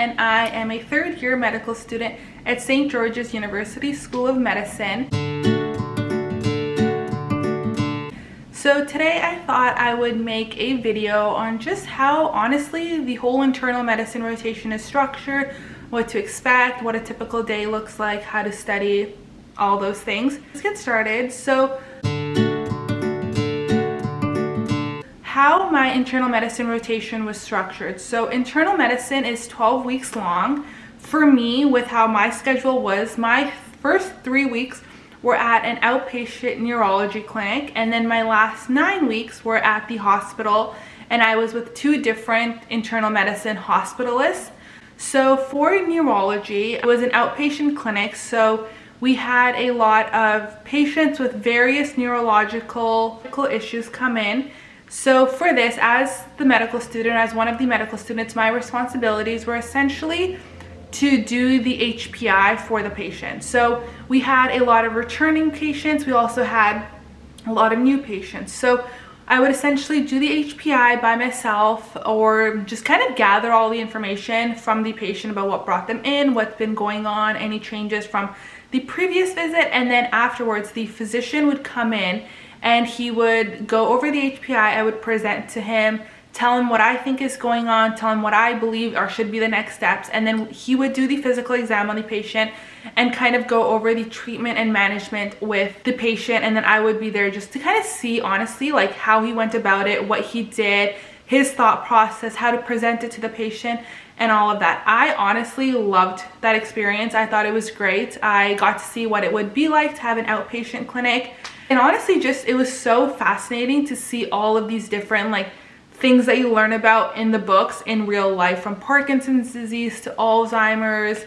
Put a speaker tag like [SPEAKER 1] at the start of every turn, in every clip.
[SPEAKER 1] and I am a third-year medical student at St. George's University School of Medicine. So today I thought I would make a video on just how honestly the whole internal medicine rotation is structured, what to expect, what a typical day looks like, how to study, all those things. Let's get started. So how my internal medicine rotation was structured. So internal medicine is 12 weeks long. For me, with how my schedule was, my first 3 weeks were at an outpatient neurology clinic, and then my last 9 weeks were at the hospital, and I was with 2 different internal medicine hospitalists. So for neurology, it was an outpatient clinic, so we had a lot of patients with various neurological issues come in. So for this, as the medical student, as one of the medical students, my responsibilities were essentially to do the HPI for the patient. So we had a lot of returning patients. We also had a lot of new patients. So I would essentially do the HPI by myself, or just kind of gather all the information from the patient about what brought them in, what's been going on, any changes from the previous visit, and then afterwards the physician would come in and he would go over the HPI. I would present to him, tell him what I think is going on, tell him what I believe or should be the next steps, and then he would do the physical exam on the patient and kind of go over the treatment and management with the patient. And then I would be there just to kind of see honestly like how he went about it, what he did, his thought process, how to present it to the patient, and all of that. I honestly loved that experience. I thought it was great. I got to see what it would be like to have an outpatient clinic. And honestly, just it was so fascinating to see all of these different like things that you learn about in the books in real life, from Parkinson's disease to Alzheimer's.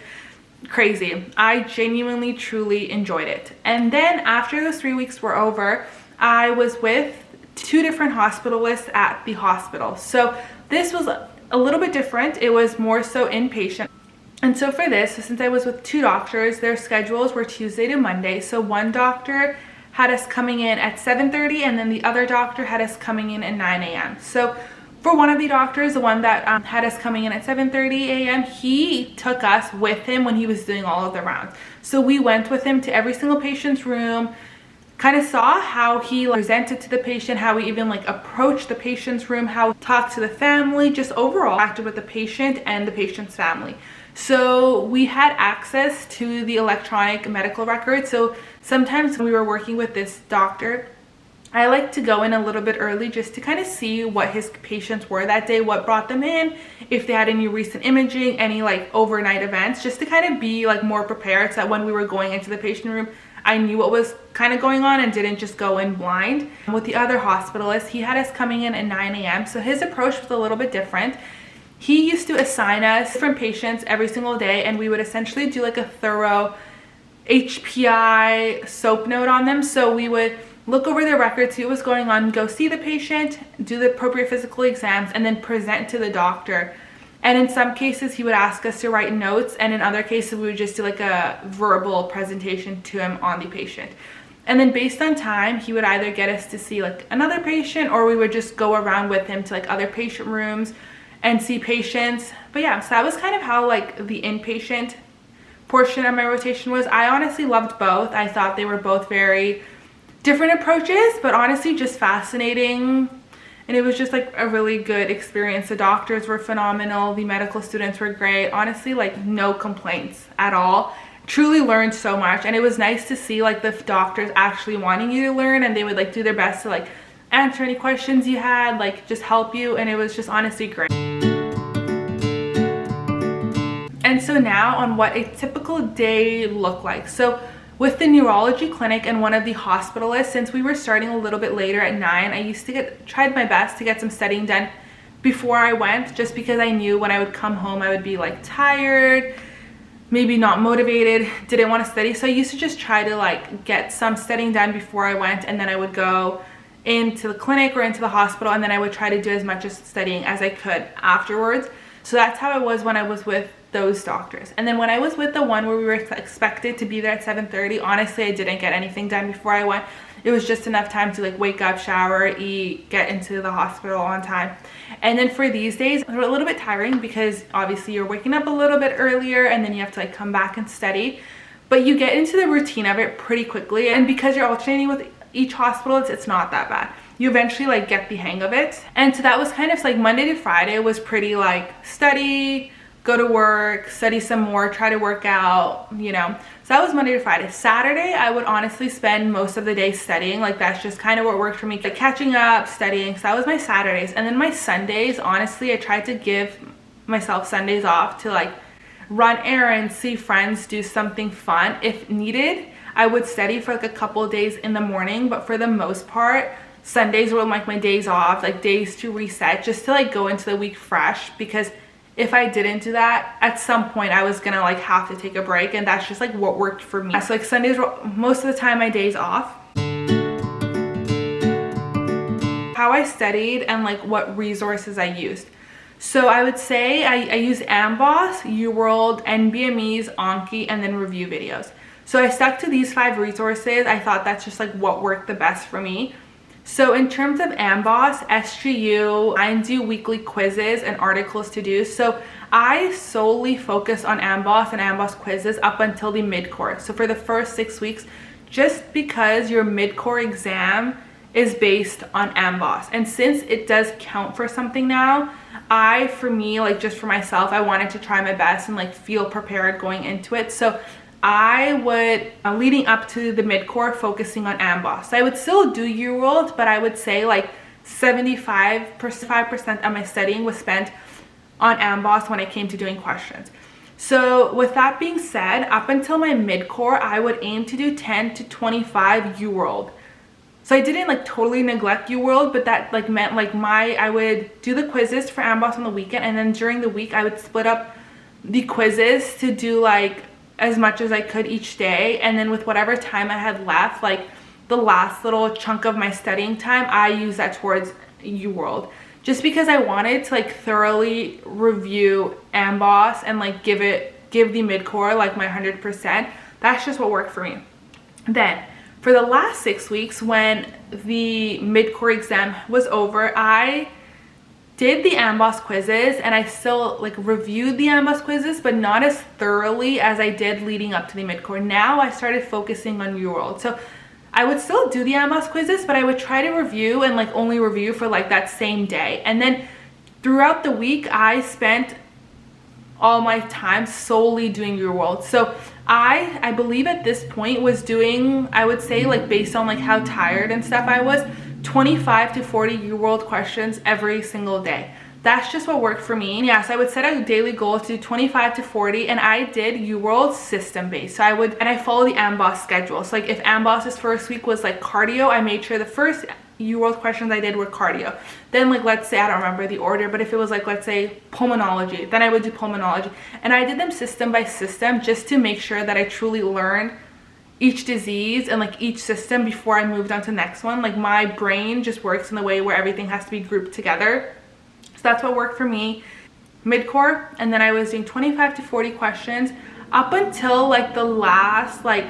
[SPEAKER 1] Crazy. I genuinely, truly enjoyed it. And then after those 3 weeks were over, I was with 2 different hospitalists at the hospital. So this was a little bit different. It was more so inpatient. And so for this, since I was with 2 doctors, their schedules were Tuesday to Monday. So one doctor had us coming in at 7:30, and then the other doctor had us coming in at 9 a.m. So for one of the doctors, the one that had us coming in at 7:30 a.m., he took us with him when he was doing all of the rounds. So we went with him to every single patient's room, kind of saw how he presented to the patient, how he even like approached the patient's room, how he talked to the family, just overall acted with the patient and the patient's family. So we had access to the electronic medical record. So sometimes when we were working with this doctor, I like to go in a little bit early just to kind of see what his patients were that day, what brought them in, if they had any recent imaging, any like overnight events, just to kind of be like more prepared so that when we were going into the patient room, I knew what was kind of going on and didn't just go in blind. With the other hospitalist, he had us coming in at 9 a.m. So his approach was a little bit different. He used to assign us different patients every single day, and we would essentially do like a thorough HPI SOAP note on them. So we would look over their records, see what was going on, go see the patient, do the appropriate physical exams, and then present to the doctor. And in some cases, he would ask us to write notes, and in other cases, we would just do like a verbal presentation to him on the patient. And then based on time, he would either get us to see like another patient, or we would just go around with him to like other patient rooms and see patients. But yeah, so that was kind of how like the inpatient portion of my rotation was. I honestly loved both. I thought they were both very different approaches, but honestly just fascinating. And it was just like a really good experience. The doctors were phenomenal. The medical students were great. Honestly, like no complaints at all. Truly learned so much. And it was nice to see like the doctors actually wanting you to learn, and they would like do their best to like answer any questions you had, like just help you. And it was just honestly great. And so now on what a typical day looked like. So with the neurology clinic and one of the hospitalists, since we were starting a little bit later at 9, I used to tried my best to get some studying done before I went, just because I knew when I would come home I would be like tired, maybe not motivated, didn't want to study. So I used to just try to like get some studying done before I went, and then I would go into the clinic or into the hospital, and then I would try to do as much as studying as I could afterwards. So that's how it was when I was with those doctors. And then when I was with the one where we were expected to be there at 7:30, honestly, I didn't get anything done before I went. It was just enough time to like wake up, shower, eat, get into the hospital on time. And then for these days, they're a little bit tiring because obviously you're waking up a little bit earlier and then you have to like come back and study. But you get into the routine of it pretty quickly. And because you're alternating with each hospital, it's not that bad. You eventually like get the hang of it. And so that was kind of like Monday to Friday was pretty like study, go to work, study some more, try to work out, you know. So that was Monday to Friday. Saturday, I would honestly spend most of the day studying. Like that's just kind of what worked for me, like catching up, studying. So that was my Saturdays. And then my Sundays, honestly, I tried to give myself Sundays off to like run errands, see friends, do something fun. If needed, I would study for like a couple of days in the morning, but for the most part, Sundays were like my days off, like days to reset, just to like go into the week fresh, because if I didn't do that, at some point I was gonna like have to take a break, and that's just like what worked for me. So like Sundays were most of the time my days off. How I studied and like what resources I used. So I would say I use Amboss, UWorld, NBMEs, Anki, and then review videos. So I stuck to these 5 resources. I thought that's just like what worked the best for me. So in terms of Amboss, SGU, I do weekly quizzes and articles to do. So I solely focus on Amboss and Amboss quizzes up until the Midcore. So for the first 6 weeks, just because your Midcore exam is based on Amboss. And since it does count for something now, for me, like just for myself, I wanted to try my best and like feel prepared going into it. So I would, leading up to the Midcore, focusing on Amboss. So I would still do UWorld, but I would say like 75% of my studying was spent on Amboss when it came to doing questions. So with that being said, up until my Midcore, I would aim to do 10 to 25 UWorld. So I didn't like totally neglect UWorld, but that like meant like I would do the quizzes for Amboss on the weekend, and then during the week I would split up the quizzes to do like as much as I could each day, and then with whatever time I had left, like the last little chunk of my studying time, I use that towards UWorld, just because I wanted to like thoroughly review Amboss and like give the Midcore like my 100%. That's just what worked for me. Then for the last 6 weeks, when the Midcore exam was over, I did the Amboss quizzes, and I still like reviewed the Amboss quizzes, but not as thoroughly as I did leading up to the Midcore. Now I started focusing on UWorld. So I would still do the Amboss quizzes, but I would try to review and like only review for like that same day. And then throughout the week, I spent all my time solely doing UWorld. So I believe at this point was doing, I would say like based on like how tired and stuff I was, 25 to 40 UWorld questions every single day. That's just what worked for me. Yes, I would set a daily goal to do 25 to 40, and I did UWorld system based. So I follow the Amboss schedule. So like if Amboss's first week was like cardio, I made sure the first UWorld questions I did were cardio. Then like let's say, I don't remember the order, but if it was like let's say pulmonology, then I would do pulmonology. And I did them system by system just to make sure that I truly learned each disease and like each system before I moved on to the next one. Like my brain just works in the way where everything has to be grouped together. So that's what worked for me. Midcore, and then I was doing 25 to 40 questions up until like the last, like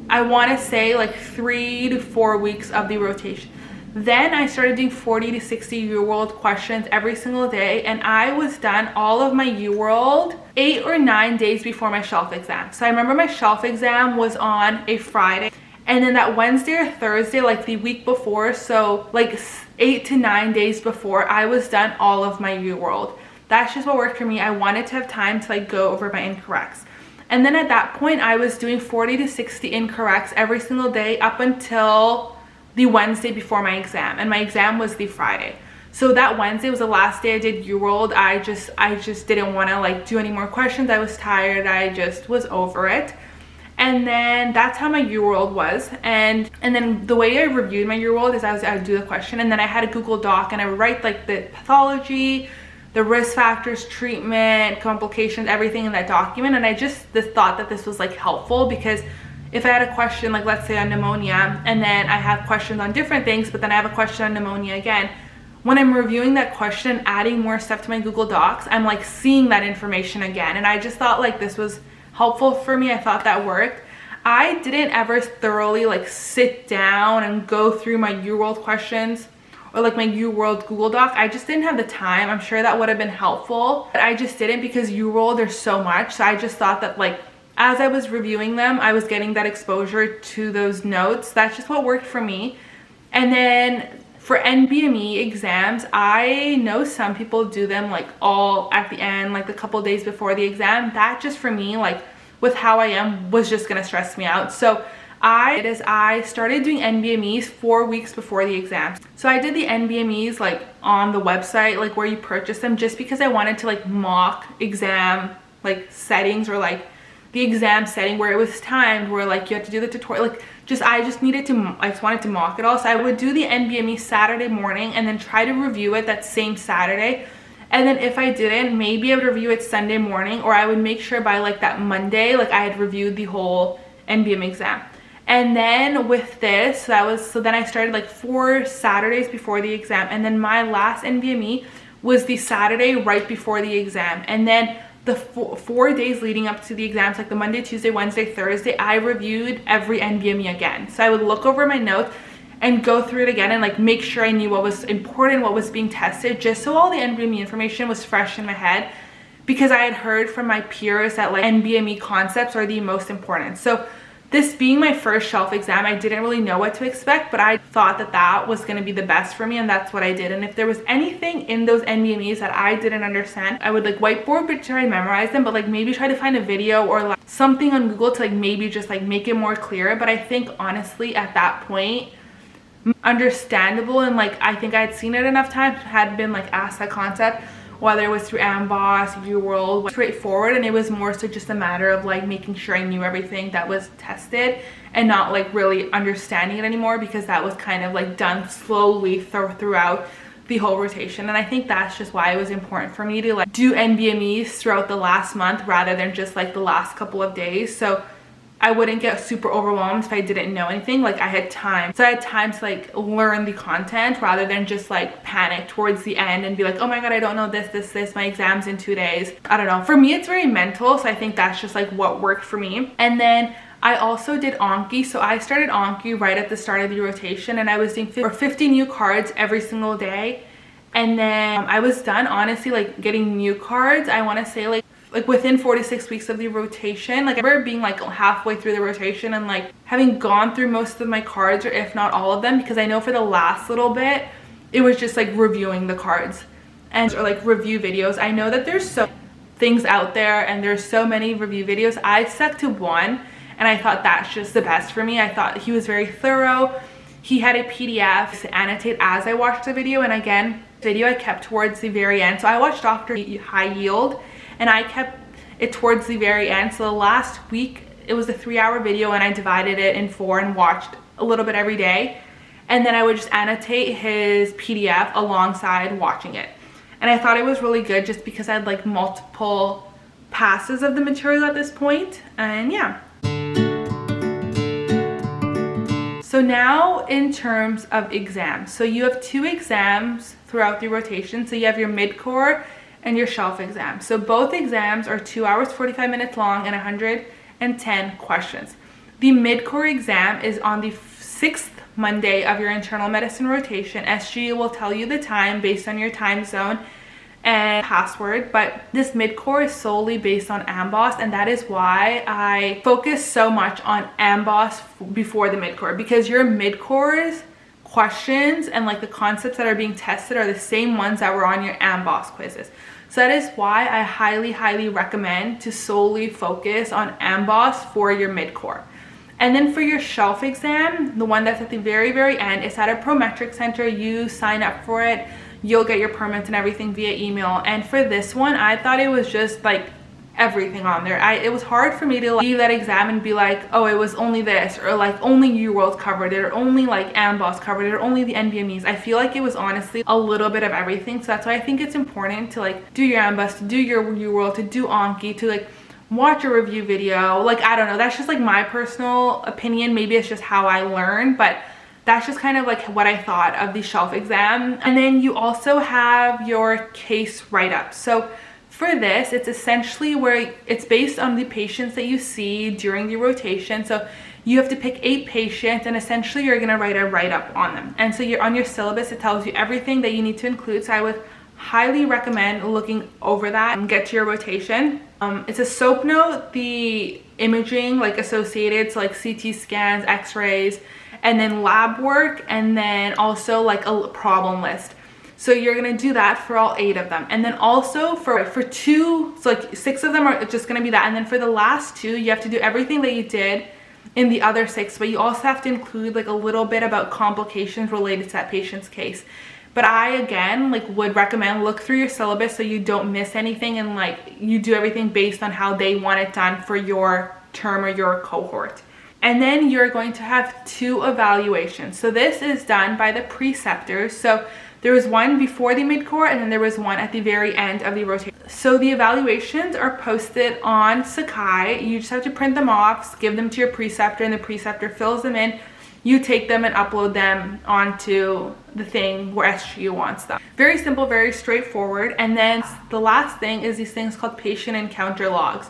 [SPEAKER 1] I want to say like 3 to 4 weeks of the rotation. Then I started doing 40 to 60 UWorld questions every single day, and I was done all of my UWorld 8 or 9 days before my shelf exam. So I remember my shelf exam was on a Friday, and then that Wednesday or Thursday, like the week before, so like 8 to 9 days before, I was done all of my UWorld. That's just what worked for me. I wanted to have time to like go over my incorrects. And then at that point, I was doing 40 to 60 incorrects every single day up until the Wednesday before my exam, and my exam was the Friday. So that Wednesday was the last day I did UWorld. I just didn't want to like do any more questions. I was tired. I just was over it. And then that's how my UWorld was. And then the way I reviewed my UWorld is I would do the question, and then I had a Google Doc, and I would write like the pathology, the risk factors, treatment, complications, everything in that document. And I just thought that this was like helpful, because if I had a question, like let's say on pneumonia, and then I have questions on different things, but then I have a question on pneumonia again, when I'm reviewing that question, adding more stuff to my Google Docs, I'm like seeing that information again. And I just thought like this was helpful for me. I thought that worked. I didn't ever thoroughly like sit down and go through my UWorld questions or like my UWorld Google Doc. I just didn't have the time. I'm sure that would have been helpful, but I just didn't because UWorld, there's so much. So I just thought that like as I was reviewing them, I was getting that exposure to those notes. That's just what worked for me. And then for NBME exams, I know some people do them like all at the end, like a couple days before the exam. That just for me, like with how I am, was just gonna stress me out. So I started doing NBMEs 4 weeks before the exams. So I did the NBMEs like on the website, like where you purchase them, just because I wanted to like mock exam like settings, or like the exam setting where it was timed, where like you had to do the tutorial, like I just wanted to mock it all. So I would do the NBME Saturday morning and then try to review it that same Saturday. And then if I didn't, maybe I would review it Sunday morning, or I would make sure by like that Monday, like I had reviewed the whole NBME exam. And then with this, so then I started like 4 Saturdays before the exam. And then my last NBME was the Saturday right before the exam. And then the 4 days leading up to the exams, like the Monday, Tuesday, Wednesday, Thursday, I reviewed every NBME again. So I would look over my notes and go through it again and like make sure I knew what was important, what was being tested, just so all the NBME information was fresh in my head, because I had heard from my peers that like NBME concepts are the most important. So this being my first shelf exam, I didn't really know what to expect, but I thought that that was going to be the best for me, and that's what I did. And if there was anything in those NBMEs that I didn't understand, I would like whiteboard but try to memorize them, but like maybe try to find a video or like something on Google to like maybe just like make it more clear. But I think honestly at that point, understandable, and like I think I had seen it enough times, had been like asked that concept, whether it was through Amboss, UWorld, straightforward. And it was more so just a matter of like making sure I knew everything that was tested and not like really understanding it anymore, because that was kind of like done slowly throughout the whole rotation. And I think that's just why it was important for me to like do NBMEs throughout the last month rather than just like the last couple of days. So I wouldn't get super overwhelmed if I didn't know anything. Like I had time. So I had time to like learn the content rather than just like panic towards the end and be like, oh my God, I don't know this, my exam's in 2 days. I don't know. For me, it's very mental. So I think that's just like what worked for me. And then I also did Anki. So I started Anki right at the start of the rotation, and I was doing 50 new cards every single day. And then I was done, honestly, like getting new cards, I want to say like within 46 weeks of the rotation. Like I remember being like halfway through the rotation and like having gone through most of my cards, or if not all of them, because I know for the last little bit it was just like reviewing the cards and or like review videos. I know that there's so things out there and there's so many review videos. I stuck to one and I thought that's just the best for me. I thought he was very thorough. He had a PDF to annotate as I watched the video, and again, video I kept towards the very end. So I watched Dr. High Yield and I kept it towards the very end. So the last week, it was a 3-hour video and I divided it in 4 and watched a little bit every day. And then I would just annotate his PDF alongside watching it. And I thought it was really good just because I had like multiple passes of the material at this point. And yeah. So now in terms of exams. So you have 2 exams throughout the rotation. So you have your Midcore and your shelf exam. So both exams are 2 hours 45 minutes long and 110 questions. The Midcore exam is on the 6th Monday of your internal medicine rotation. SG will tell you the time based on your time zone and password, but this Midcore is solely based on Amboss, and that is why I focus so much on Amboss before the Midcore, because your Midcore's questions and like the concepts that are being tested are the same ones that were on your Amboss quizzes. So that is why I highly recommend to solely focus on Amboss for your Midcore. And then for your shelf exam, the one that's at the very end, it's at a Prometric center. You sign up for it, you'll get your permits and everything via email. And for this one, I thought it was just like everything on there. It was hard for me to like leave that exam and be like, oh, it was only this, or like only UWorld covered it, or only like Amboss covered it, or only the NBMEs. I feel like it was honestly a little bit of everything. So that's why I think it's important to like do your Amboss, to do your UWorld, to do Anki, to like watch a review video. Like I don't know, that's just like my personal opinion. Maybe it's just how I learn, but that's just kind of like what I thought of the shelf exam. And then you also have your case write-up. So for this, it's essentially where it's based on the patients that you see during the rotation. So you have to pick 8 patients, and essentially you're going to write a write-up on them. And so you're on your syllabus, it tells you everything that you need to include. So I would highly recommend looking over that and get to your rotation. It's a SOAP note, the imaging like associated, so like CT scans, x-rays, and then lab work, and then also like a problem list. So you're gonna do that for all 8 of them. And then also for 2, so like 6 of them are just gonna be that. And then for the last 2, you have to do everything that you did in the other 6, but you also have to include like a little bit about complications related to that patient's case. But I, again, like would recommend look through your syllabus so you don't miss anything, and like you do everything based on how they want it done for your term or your cohort. And then you're going to have 2 evaluations. So this is done by the preceptors. So there was one before the midcore, and then there was one at the very end of the rotation. So the evaluations are posted on Sakai. You just have to print them off, give them to your preceptor, and the preceptor fills them in. You take them and upload them onto the thing where SGU wants them. Very simple, very straightforward. And then the last thing is these things called patient encounter logs.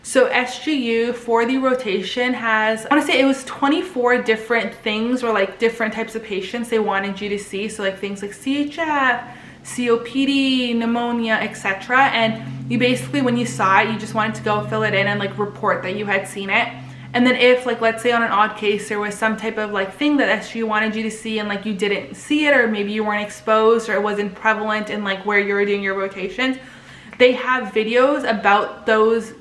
[SPEAKER 1] So SGU for the rotation has, I want to say it was 24 different things, or like different types of patients they wanted you to see. So like things like CHF, COPD, pneumonia, etc. And you basically, when you saw it, you just wanted to go fill it in and like report that you had seen it. And then if like, let's say on an odd case, there was some type of like thing that SGU wanted you to see and like you didn't see it, or maybe you weren't exposed, or it wasn't prevalent in like where you were doing your rotations, they have videos about those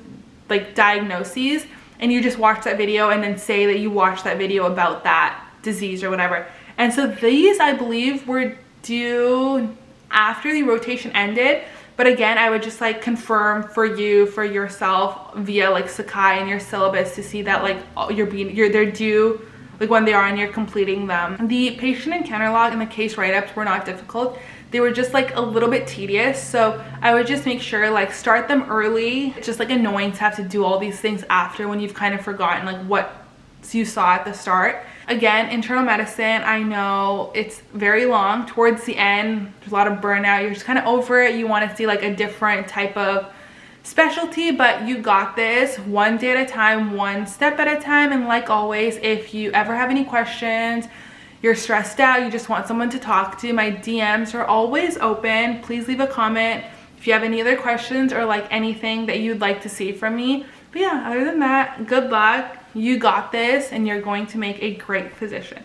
[SPEAKER 1] like diagnoses, and you just watch that video and then say that you watched that video about that disease or whatever. And so these, I believe, were due after the rotation ended. But again, I would just like confirm for yourself via like Sakai and your syllabus to see that like they're due like when they are and you're completing them. The patient encounter log and the case write-ups were not difficult. They were just like a little bit tedious. So I would just make sure like start them early. It's just like annoying to have to do all these things after when you've kind of forgotten like what you saw at the start. Again, internal medicine, I know it's very long. Towards the end, there's a lot of burnout. You're just kind of over it. You want to see like a different type of specialty, but you got this one day at a time, one step at a time. And like always, if you ever have any questions, you're stressed out, you just want someone to talk to, my DMs are always open. Please leave a comment if you have any other questions or like anything that you'd like to see from me. But yeah, other than that, good luck. You got this, and you're going to make a great physician.